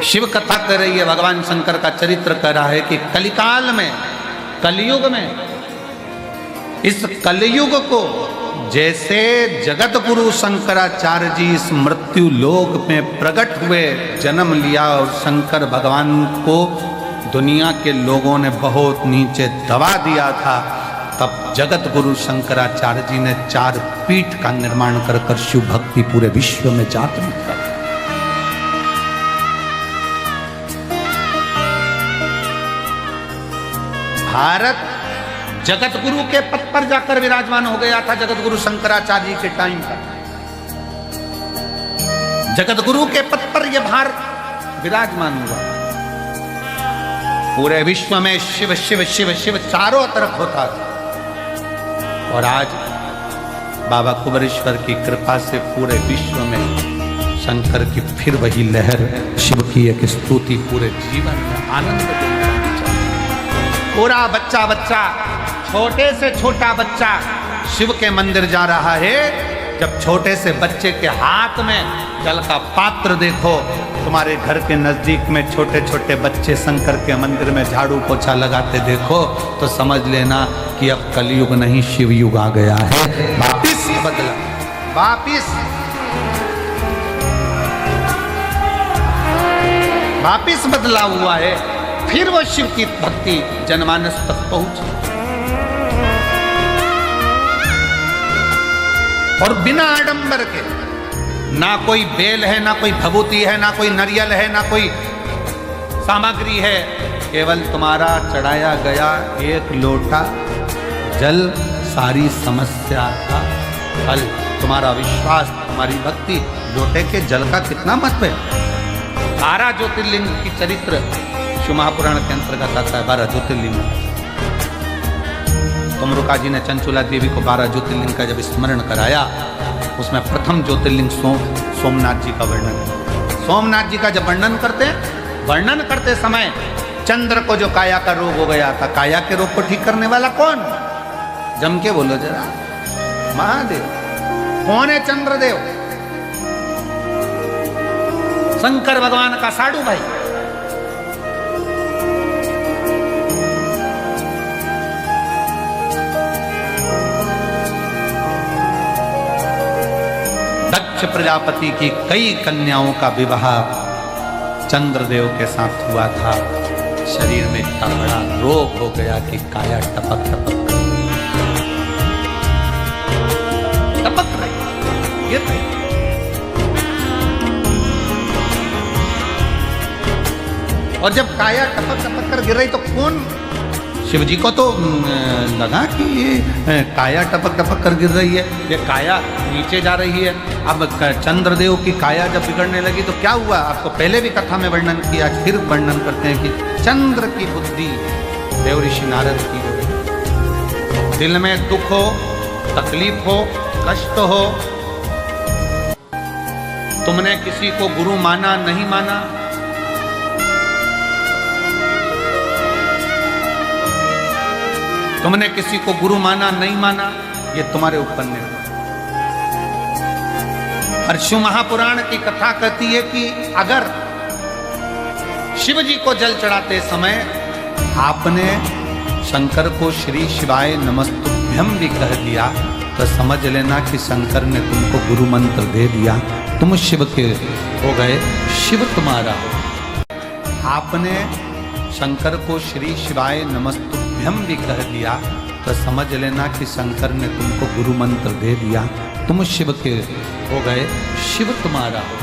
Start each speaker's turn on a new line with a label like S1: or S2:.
S1: शिव कथा कर रही है, भगवान शंकर का चरित्र कर रहा है कि कलिकाल में, कलयुग में, इस कलयुग को जैसे जगत गुरु शंकराचार्य जी इस मृत्यु लोक में प्रकट हुए, जन्म लिया और शंकर भगवान को दुनिया के लोगों ने बहुत नीचे दबा दिया था, तब जगत गुरु शंकराचार्य जी ने 4 पीठ का निर्माण कर शिव भक्ति पूरे विश्व में जागृत कर। भारत जगत गुरु के पद पर जाकर विराजमान हो गया था। जगत गुरु शंकराचार्य जी के टाइम पर जगत गुरु के पद पर यह भारत विराजमान हुआ। पूरे विश्व में शिव शिव शिव शिव चारों तरफ होता था। और आज बाबा कुबेरेश्वर की कृपा से पूरे विश्व में शंकर की फिर वही लहर, शिव की एक स्तुति पूरे जीवन में आनंद देने वाली चाहिए। पूरा बच्चा बच्चा, छोटे से छोटा बच्चा शिव के मंदिर जा रहा है। जब छोटे से बच्चे के हाथ में जल का पात्र देखो, तुम्हारे घर के नजदीक में छोटे छोटे बच्चे शंकर के मंदिर में झाड़ू पोछा लगाते देखो, तो समझ लेना कि अब कलयुग नहीं शिव युग आ गया है। वापिस बदला, वापिस बदला हुआ है। फिर वो शिव की भक्ति जनमानस तक पहुंची। और बिना आडंबर के, ना कोई बेल है, ना कोई भभूति है, ना कोई नारियल है, ना कोई सामग्री है, केवल तुम्हारा चढ़ाया गया एक लोटा जल सारी समस्या का हल। तुम्हारा विश्वास, तुम्हारी भक्ति, लोटे के जल का कितना महत्व है। 12 ज्योतिर्लिंग की चरित्र शिव महापुराण के अंतर्गत आता है। 12 ज्योतिर्लिंग। तुमरुका जी ने चंचुला देवी को 12 ज्योतिर्लिंग का जब स्मरण कराया, उसमें प्रथम ज्योतिर्लिंग सोमनाथ जी का वर्णन है। सोमनाथ जी का जब वर्णन करते समय चंद्र को जो काया का रोग हो गया था, काया के रोग को ठीक करने वाला कौन? जम के बोलो जरा। महादेव। कौन है चंद्रदेव? शंकर भगवान का साडू भाई। दक्ष प्रजापति की कई कन्याओं का विवाह चंद्रदेव के साथ हुआ था। शरीर में इतना बड़ा रोग हो गया कि काया टपक रही, गिर रही। और जब काया टपक कर गिर रही तो कौन? शिव जी को तो लगा कि ये काया टपक कर गिर रही है, ये काया नीचे जा रही है। अब चंद्रदेव की काया जब बिगड़ने लगी तो क्या हुआ? आपको पहले भी कथा में वर्णन किया, फिर वर्णन करते हैं कि चंद्र की बुद्धि देव ऋषि नारद की हो गई। दिल में दुख हो, तकलीफ हो, कष्ट हो, तुमने किसी को गुरु माना नहीं माना, तुमने किसी को गुरु माना नहीं माना, ये तुम्हारे ऊपर निर्भर। और शिव महापुराण की कथा कहती है कि अगर शिव जी को जल चढ़ाते समय आपने शंकर को श्री शिवाय नमस्तुभ्यम भी कह दिया, तो समझ लेना कि शंकर ने तुमको गुरु मंत्र दे दिया, तुम शिव के हो गए, शिव तुम्हारा हो। आपने शंकर को श्री शिवाय नमस्तुभ्यम भी कह दिया, तो समझ लेना कि शंकर ने तुमको गुरु मंत्र दे दिया, तुम शिव के हो गए, शिव तुम्हारा हो।